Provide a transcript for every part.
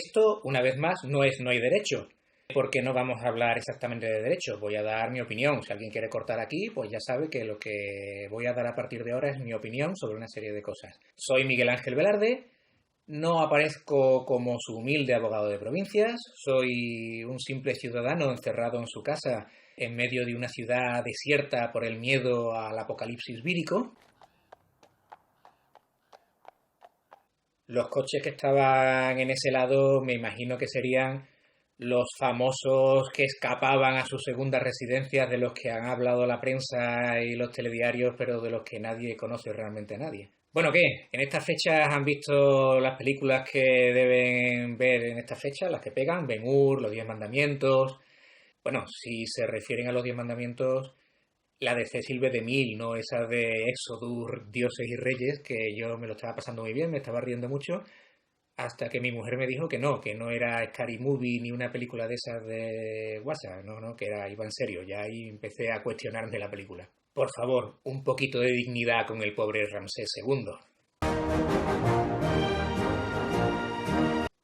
Esto, una vez más, no es No hay derecho, porque no vamos a hablar exactamente de derecho. Voy a dar mi opinión. Si alguien quiere cortar aquí, pues ya sabe que lo que voy a dar a partir de ahora es mi opinión sobre una serie de cosas. Soy Miguel Ángel Velarde, no aparezco como su humilde abogado de provincias, soy un simple ciudadano encerrado en su casa en medio de una ciudad desierta por el miedo al apocalipsis vírico. Los coches que estaban en ese lado me imagino que serían los famosos que escapaban a sus segundas residencias, de los que han hablado la prensa y los telediarios, pero de los que nadie conoce realmente a nadie. Bueno, ¿qué? ¿En estas fechas han visto las películas que deben ver en estas fechas, las que pegan? Ben-Hur, Los Diez Mandamientos. Bueno, si se refieren a los Diez Mandamientos, la de Cecil B. DeMille, no esa de Exodus, Dioses y Reyes, que yo me lo estaba pasando muy bien, me estaba riendo mucho, hasta que mi mujer me dijo que no era Scary Movie ni una película de esas de WhatsApp, no, que iba en serio. Ya ahí empecé a cuestionarme la película. Por favor, un poquito de dignidad con el pobre Ramsés II.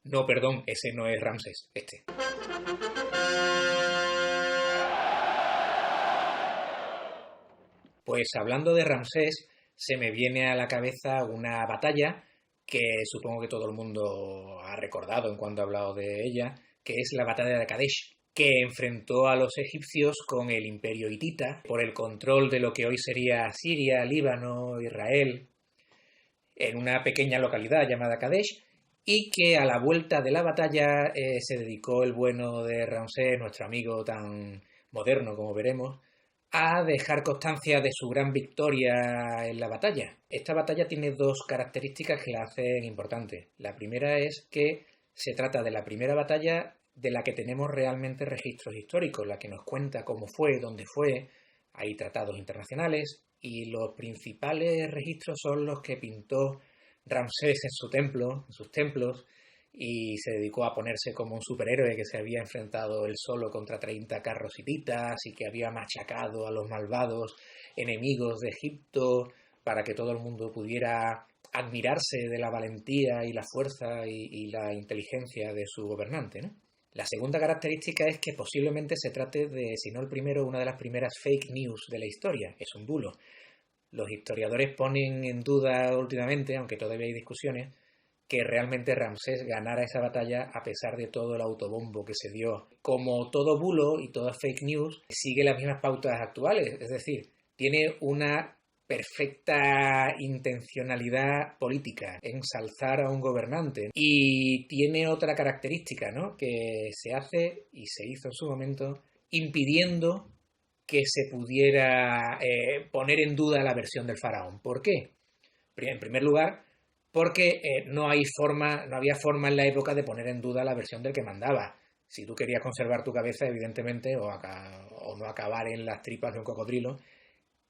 No, perdón, ese no es Ramsés, este. Pues hablando de Ramsés, se me viene a la cabeza una batalla que supongo que todo el mundo ha recordado en cuanto ha hablado de ella, que es la batalla de Kadesh, que enfrentó a los egipcios con el imperio hitita por el control de lo que hoy sería Siria, Líbano, Israel, en una pequeña localidad llamada Kadesh, y que a la vuelta de la batalla se dedicó el bueno de Ramsés, nuestro amigo tan moderno como veremos, a dejar constancia de su gran victoria en la batalla. Esta batalla tiene dos características que la hacen importante. La primera es que se trata de la primera batalla de la que tenemos realmente registros históricos, la que nos cuenta cómo fue, dónde fue. Hay tratados internacionales y los principales registros son los que pintó Ramsés en su templo, en sus templos, y se dedicó a ponerse como un superhéroe que se había enfrentado él solo contra 30 carros hititas y que había machacado a los malvados enemigos de Egipto para que todo el mundo pudiera admirarse de la valentía y la fuerza y la inteligencia de su gobernante, ¿no? La segunda característica es que posiblemente se trate de, si no el primero, una de las primeras fake news de la historia. Es un bulo. Los historiadores ponen en duda últimamente, aunque todavía hay discusiones, que realmente Ramsés ganara esa batalla a pesar de todo el autobombo que se dio. Como todo bulo y toda fake news, sigue las mismas pautas actuales, es decir, tiene una perfecta intencionalidad política, ensalzar a un gobernante, y tiene otra característica, ¿no?, que se hace y se hizo en su momento impidiendo que se pudiera poner en duda la versión del faraón. ¿Por qué? En primer lugar, porque no había forma en la época de poner en duda la versión del que mandaba. Si tú querías conservar tu cabeza, evidentemente, o no acabar en las tripas de un cocodrilo.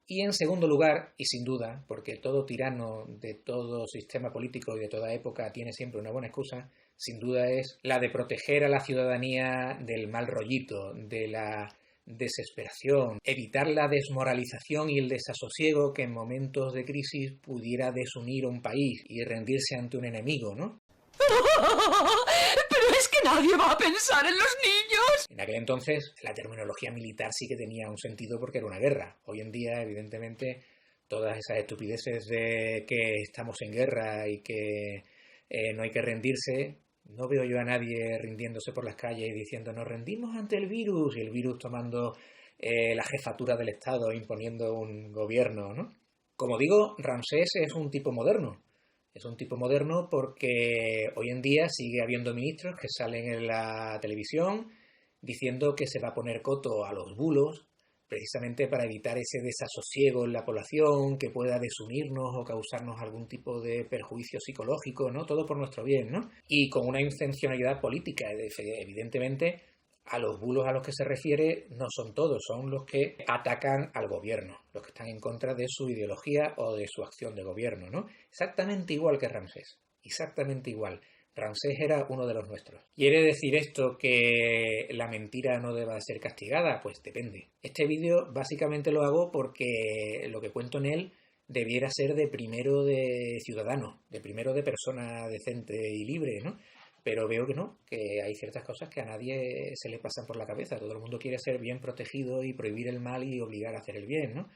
Y en segundo lugar, y sin duda, porque todo tirano de todo sistema político y de toda época tiene siempre una buena excusa, sin duda es la de proteger a la ciudadanía del mal rollito, de la desesperación, evitar la desmoralización y el desasosiego que en momentos de crisis pudiera desunir un país y rendirse ante un enemigo, ¿no? Pero es que nadie va a pensar en los niños. En aquel entonces la terminología militar sí que tenía un sentido porque era una guerra. Hoy en día, evidentemente, todas esas estupideces de que estamos en guerra y que no hay que rendirse, no veo yo a nadie rindiéndose por las calles y diciendo nos rendimos ante el virus, y el virus tomando la jefatura del Estado, imponiendo un gobierno, ¿no? Como digo, Ramsés es un tipo moderno. Es un tipo moderno porque hoy en día sigue habiendo ministros que salen en la televisión diciendo que se va a poner coto a los bulos, precisamente para evitar ese desasosiego en la población que pueda desunirnos o causarnos algún tipo de perjuicio psicológico, ¿no? Todo por nuestro bien, ¿no? Y con una intencionalidad política, evidentemente. A los bulos a los que se refiere no son todos, son los que atacan al gobierno, los que están en contra de su ideología o de su acción de gobierno, ¿no? Exactamente igual que Ramsés, exactamente igual. Ramsés era uno de los nuestros. ¿Quiere decir esto que la mentira no deba ser castigada? Pues depende. Este vídeo básicamente lo hago porque lo que cuento en él debiera ser de primero de ciudadano, de primero de persona decente y libre, ¿no? pero veo que no, que hay ciertas cosas que a nadie se le pasan por la cabeza. Todo el mundo quiere ser bien protegido y prohibir el mal y obligar a hacer el bien, ¿no?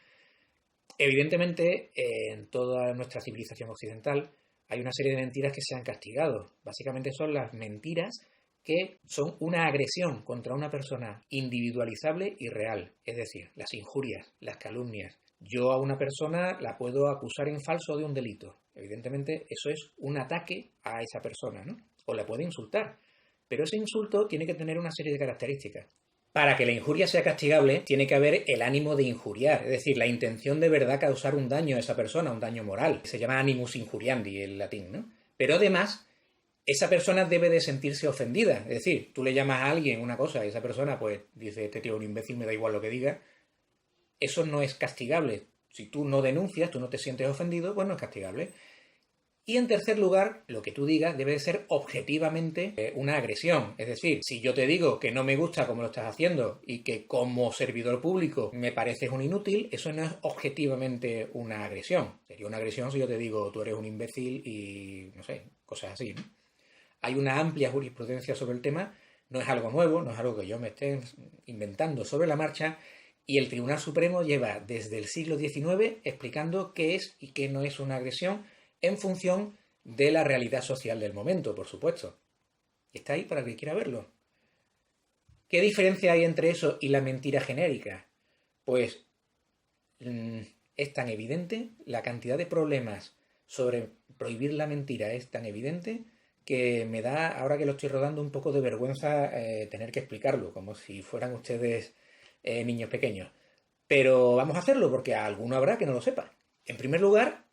Evidentemente, en toda nuestra civilización occidental hay una serie de mentiras que se han castigado. Básicamente son las mentiras que son una agresión contra una persona individualizable y real. Es decir, las injurias, las calumnias. Yo a una persona la puedo acusar en falso de un delito. Evidentemente, eso es un ataque a esa persona, ¿no? O la puede insultar. Pero ese insulto tiene que tener una serie de características. Para que la injuria sea castigable, tiene que haber el ánimo de injuriar, es decir, la intención de verdad causar un daño a esa persona, un daño moral. Se llama animus injuriandi en latín, ¿no? Pero además, esa persona debe de sentirse ofendida. Es decir, tú le llamas a alguien una cosa y esa persona pues dice, este tío es un imbécil, me da igual lo que diga. Eso no es castigable. Si tú no denuncias, tú no te sientes ofendido, pues no es castigable. Y en tercer lugar, lo que tú digas debe de ser objetivamente una agresión. Es decir, si yo te digo que no me gusta cómo lo estás haciendo y que como servidor público me pareces un inútil, eso no es objetivamente una agresión. Sería una agresión si yo te digo tú eres un imbécil y no sé, cosas así, ¿no? Hay una amplia jurisprudencia sobre el tema, no es algo nuevo, no es algo que yo me esté inventando sobre la marcha, y el Tribunal Supremo lleva desde el siglo XIX explicando qué es y qué no es una agresión en función de la realidad social del momento, por supuesto. Está ahí para el que quiera verlo. ¿Qué diferencia hay entre eso y la mentira genérica? Pues es tan evidente, la cantidad de problemas sobre prohibir la mentira es tan evidente que me da, ahora que lo estoy rodando, un poco de vergüenza tener que explicarlo, como si fueran ustedes niños pequeños. Pero vamos a hacerlo porque a alguno habrá que no lo sepa. En primer lugar,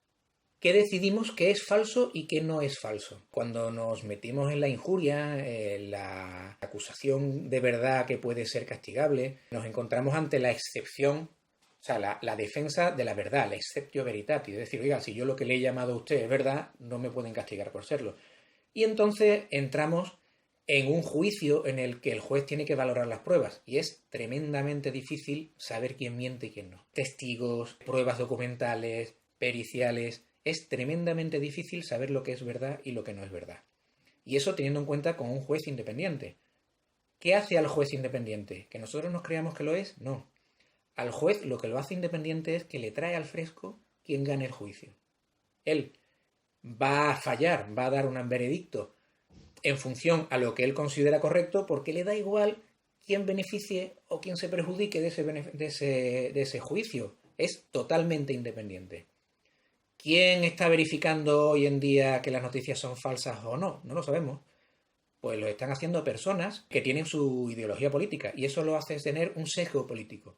¿qué decidimos qué es falso y qué no es falso? Cuando nos metimos en la injuria, en la acusación de verdad que puede ser castigable, nos encontramos ante la excepción, o sea, la defensa de la verdad, la exceptio veritatis. Es decir, oiga, si yo lo que le he llamado a usted es verdad, no me pueden castigar por serlo. Y entonces entramos en un juicio en el que el juez tiene que valorar las pruebas y es tremendamente difícil saber quién miente y quién no. Testigos, pruebas documentales, periciales, es tremendamente difícil saber lo que es verdad y lo que no es verdad. Y eso teniendo en cuenta con un juez independiente. ¿Qué hace al juez independiente? ¿Que nosotros nos creamos que lo es? No. Al juez lo que lo hace independiente es que le trae al fresco quien gane el juicio. Él va a fallar, va a dar un veredicto en función a lo que él considera correcto porque le da igual quién beneficie o quién se perjudique de ese juicio. Es totalmente independiente. ¿Quién está verificando hoy en día que las noticias son falsas o no? No lo sabemos. Pues lo están haciendo personas que tienen su ideología política y eso lo hace tener un sesgo político.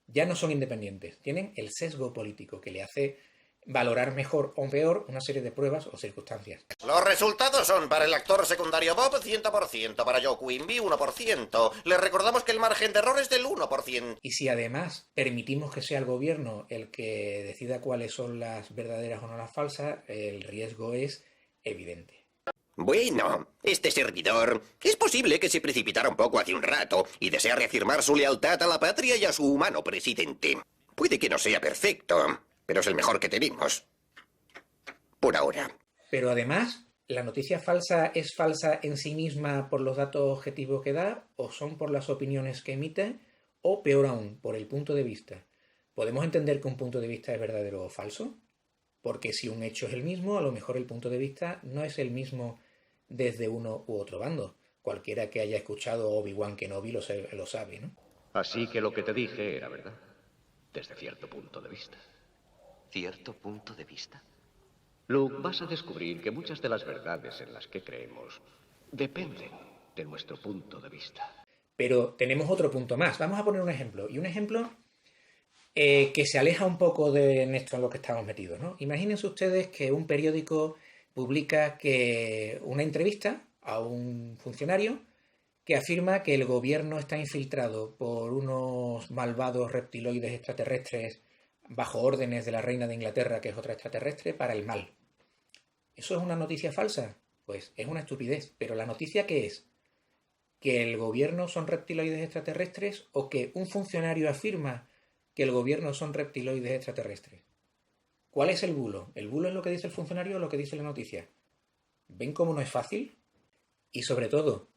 Ya no son independientes, tienen el sesgo político que le hace valorar mejor o peor una serie de pruebas o circunstancias. Los resultados son para el actor secundario Bob 100%, para Joe Quimby 1%. Les recordamos que el margen de error es del 1%. Y si además permitimos que sea el gobierno el que decida cuáles son las verdaderas o no las falsas, el riesgo es evidente. Bueno, este servidor es posible que se precipitara un poco hace un rato y desea reafirmar su lealtad a la patria y a su humano presidente. Puede que no sea perfecto, pero es el mejor que tenemos. Por ahora. Pero además, ¿la noticia falsa es falsa en sí misma por los datos objetivos que da, o son por las opiniones que emite, o peor aún, por el punto de vista? ¿Podemos entender que un punto de vista es verdadero o falso? Porque si un hecho es el mismo, a lo mejor el punto de vista no es el mismo desde uno u otro bando. Cualquiera que haya escuchado Obi-Wan Kenobi lo sabe, ¿no? Así que lo que te dije era verdad, desde cierto punto de vista. ¿Cierto punto de vista? Luke, vas a descubrir que muchas de las verdades en las que creemos dependen de nuestro punto de vista. Pero tenemos otro punto más. Vamos a poner un ejemplo. Y un ejemplo que se aleja un poco de esto en lo que estamos metidos, ¿no? Imagínense ustedes que un periódico publica que una entrevista a un funcionario que afirma que el gobierno está infiltrado por unos malvados reptiloides extraterrestres bajo órdenes de la reina de Inglaterra, que es otra extraterrestre, para el mal. ¿Eso es una noticia falsa? Pues es una estupidez. ¿Pero la noticia qué es? ¿Que el gobierno son reptiloides extraterrestres o que un funcionario afirma que el gobierno son reptiloides extraterrestres? ¿Cuál es el bulo? ¿El bulo es lo que dice el funcionario o lo que dice la noticia? ¿Ven cómo no es fácil? Y sobre todo,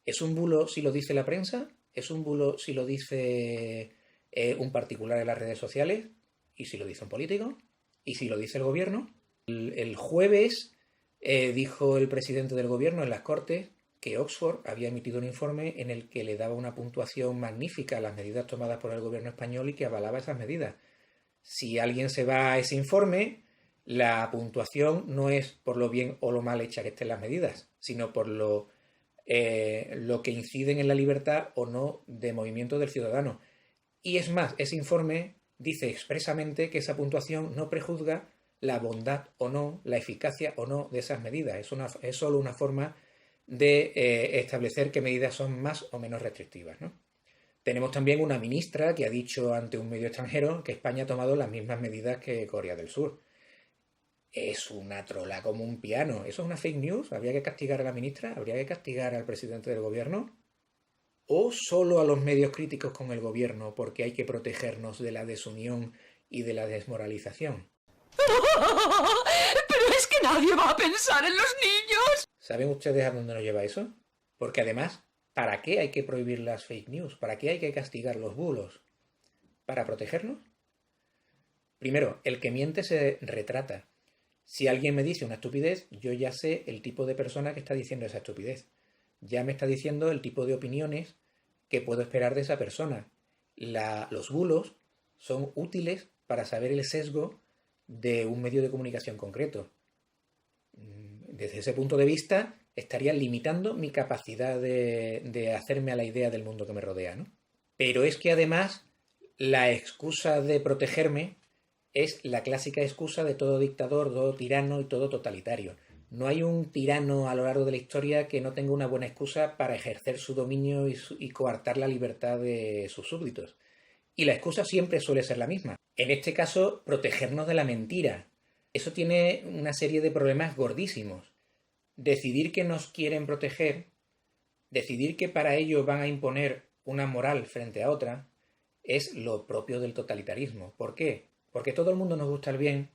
¿es un bulo si lo dice la prensa? ¿Es un bulo si lo dice un particular en las redes sociales? ¿Y si lo dice un político? ¿Y si lo dice el gobierno? El jueves dijo el presidente del gobierno en las Cortes que Oxford había emitido un informe en el que le daba una puntuación magnífica a las medidas tomadas por el gobierno español y que avalaba esas medidas. Si alguien se va a ese informe, la puntuación no es por lo bien o lo mal hecha que estén las medidas, sino por lo que inciden en la libertad o no de movimiento del ciudadano. Y es más, ese informe dice expresamente que esa puntuación no prejuzga la bondad o no, la eficacia o no de esas medidas. Es solo una forma de establecer qué medidas son más o menos restrictivas, ¿no? Tenemos también una ministra que ha dicho ante un medio extranjero que España ha tomado las mismas medidas que Corea del Sur. Es una trola como un piano. ¿Eso es una fake news? ¿Habría que castigar a la ministra? ¿Habría que castigar al presidente del gobierno? ¿O solo a los medios críticos con el gobierno porque hay que protegernos de la desunión y de la desmoralización? Pero es que nadie va a pensar en los niños. ¿Saben ustedes a dónde nos lleva eso? Porque además, ¿para qué hay que prohibir las fake news? ¿Para qué hay que castigar los bulos? ¿Para protegernos? Primero, el que miente se retrata. Si alguien me dice una estupidez, yo ya sé el tipo de persona que está diciendo esa estupidez. Ya me está diciendo el tipo de opiniones que puedo esperar de esa persona. Los bulos son útiles para saber el sesgo de un medio de comunicación concreto. Desde ese punto de vista, estaría limitando mi capacidad de hacerme a la idea del mundo que me rodea, ¿no? Pero es que además, la excusa de protegerme es la clásica excusa de todo dictador, todo tirano y todo totalitario. No hay un tirano a lo largo de la historia que no tenga una buena excusa para ejercer su dominio y coartar la libertad de sus súbditos. Y la excusa siempre suele ser la misma. En este caso, protegernos de la mentira. Eso tiene una serie de problemas gordísimos. Decidir que nos quieren proteger, decidir que para ello van a imponer una moral frente a otra, es lo propio del totalitarismo. ¿Por qué? Porque todo el mundo nos gusta el bien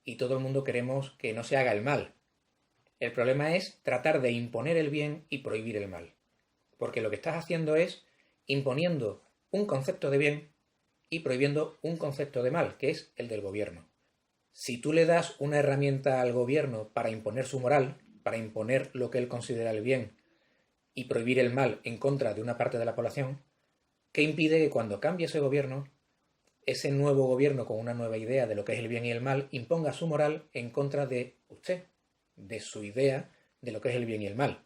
y todo el mundo queremos que no se haga el mal. El problema es tratar de imponer el bien y prohibir el mal. Porque lo que estás haciendo es imponiendo un concepto de bien y prohibiendo un concepto de mal, que es el del gobierno. Si tú le das una herramienta al gobierno para imponer su moral, para imponer lo que él considera el bien y prohibir el mal en contra de una parte de la población, ¿qué impide que cuando cambie ese gobierno, ese nuevo gobierno con una nueva idea de lo que es el bien y el mal, imponga su moral en contra de usted, de su idea de lo que es el bien y el mal?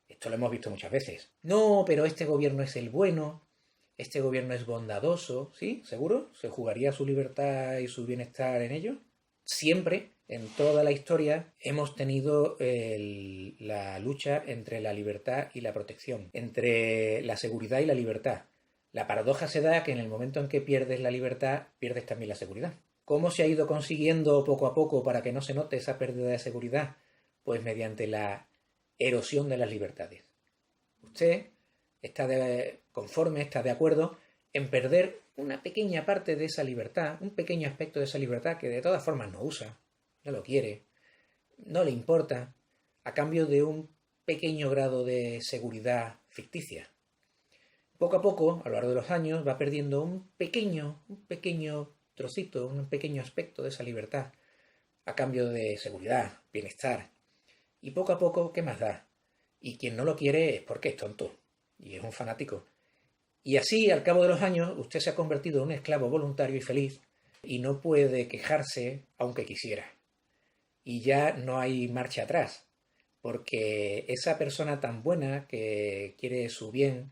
Esto lo hemos visto muchas veces. No, pero este gobierno es el bueno, este gobierno es bondadoso, ¿sí? ¿Seguro? ¿Se jugaría su libertad y su bienestar en ello? Siempre, en toda la historia, hemos tenido la lucha entre la libertad y la protección, entre la seguridad y la libertad. La paradoja se da que en el momento en que pierdes la libertad, pierdes también la seguridad. ¿Cómo se ha ido consiguiendo poco a poco para que no se note esa pérdida de seguridad? Pues mediante la erosión de las libertades. Usted está conforme, está de acuerdo en perder una pequeña parte de esa libertad, un pequeño aspecto de esa libertad que de todas formas no usa, no lo quiere, no le importa, a cambio de un pequeño grado de seguridad ficticia. Poco a poco, a lo largo de los años, va perdiendo un pequeño trocito, un pequeño aspecto de esa libertad, a cambio de seguridad, bienestar. Y poco a poco, ¿qué más da? Y quien no lo quiere es porque es tonto y es un fanático. Y así, al cabo de los años, usted se ha convertido en un esclavo voluntario y feliz y no puede quejarse aunque quisiera. Y ya no hay marcha atrás, porque esa persona tan buena que quiere su bien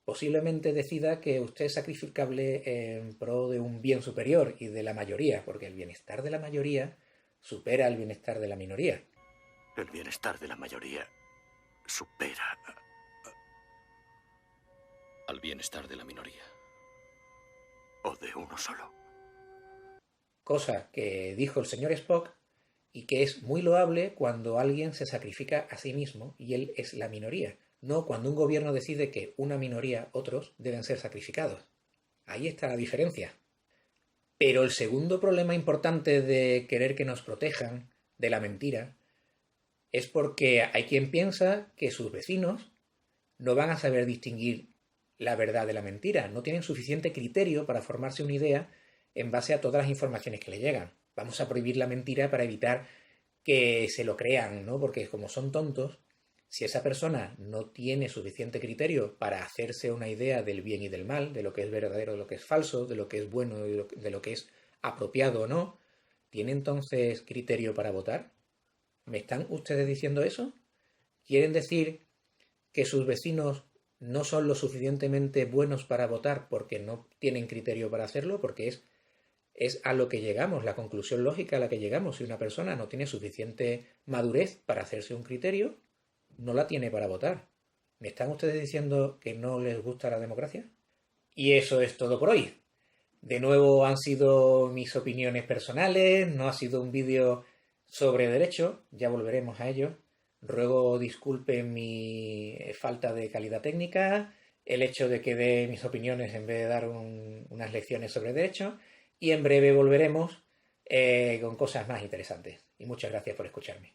posiblemente decida que usted es sacrificable en pro de un bien superior y de la mayoría, porque el bienestar de la mayoría supera el bienestar de la minoría. El bienestar de la mayoría supera al bienestar de la minoría. O de uno solo. Cosa que dijo el señor Spock y que es muy loable cuando alguien se sacrifica a sí mismo y él es la minoría. No cuando un gobierno decide que una minoría, otros, deben ser sacrificados. Ahí está la diferencia. Pero el segundo problema importante de querer que nos protejan de la mentira es porque hay quien piensa que sus vecinos no van a saber distinguir la verdad de la mentira, no tienen suficiente criterio para formarse una idea en base a todas las informaciones que le llegan. Vamos a prohibir la mentira para evitar que se lo crean, ¿no? Porque como son tontos, si esa persona no tiene suficiente criterio para hacerse una idea del bien y del mal, de lo que es verdadero, de lo que es falso, de lo que es bueno y de lo que es apropiado o no, ¿tiene entonces criterio para votar? ¿Me están ustedes diciendo eso? ¿Quieren decir que sus vecinos no son lo suficientemente buenos para votar porque no tienen criterio para hacerlo? Porque es a lo que llegamos, la conclusión lógica a la que llegamos. Si una persona no tiene suficiente madurez para hacerse un criterio, no la tiene para votar. ¿Me están ustedes diciendo que no les gusta la democracia? Y eso es todo por hoy. De nuevo han sido mis opiniones personales, no ha sido un vídeo sobre derecho, ya volveremos a ello. Ruego disculpen mi falta de calidad técnica, el hecho de que dé mis opiniones en vez de dar unas lecciones sobre derecho, y en breve volveremos con cosas más interesantes. Y muchas gracias por escucharme.